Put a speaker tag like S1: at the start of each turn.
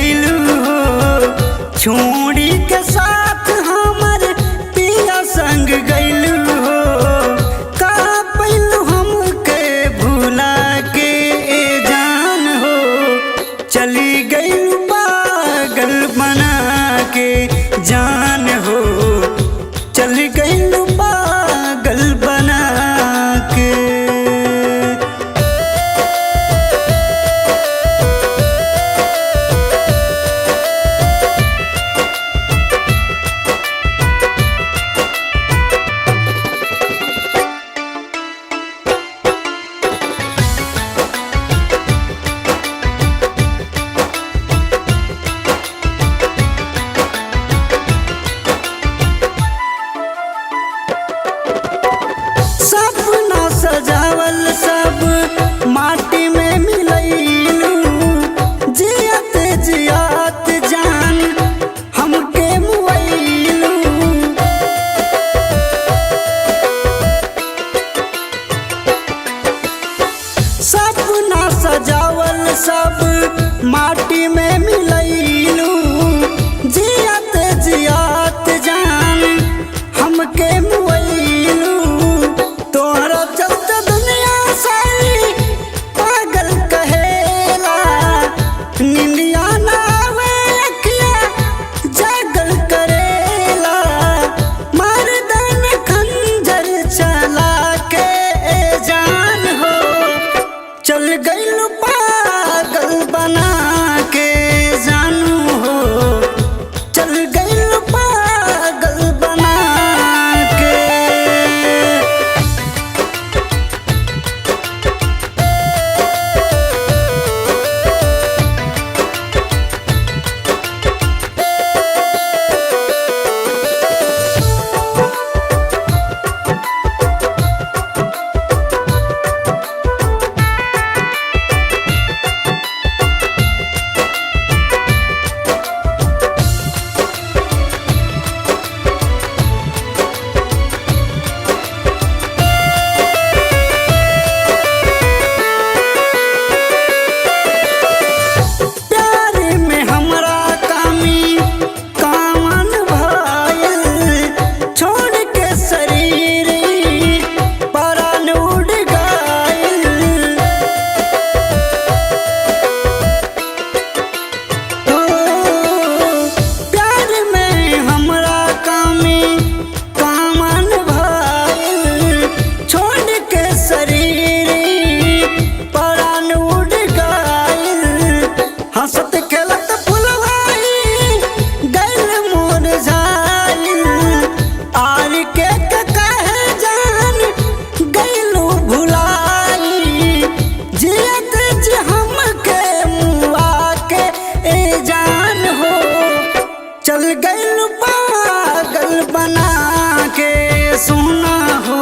S1: गइलू हो, छोड़ी के साथ हमर पिया संग गइलू हो। का पैलू हमके भुला के जान हो, चली गइलू पागल बना के जान हो, चली गइलू पागल बना के। सपना सजावल सब माटी में मिलैलू, जियत जियात जान हमके मुइलू। सपना सजावल सब माटी में मिलैलू, जियत जियात जान हमके मुइलू। तोहरा चलते दुनिया सारी पागल कहेला, निंदिया ना आवे अखिया जागल करेला। मर्दान खंजर चला के जान हो, चल गइलू पागल बना के जानू हो, चल गइलू पागल बना के। प्यार में हमरा कामी कामन भइल, छोड़ के शरीर परान उड़ गइल। ओ, प्यार में हमरा कामी कामन भइल, छोड़ के शरीर परान उड़ गइल। हंसत खेलत फुलवाई गइल मुरझाइल, आर के कहे जान गइलू भुलाई। जियत जी हमके मुआ के जान हो, चल गइलू पागल बना के सोना हो,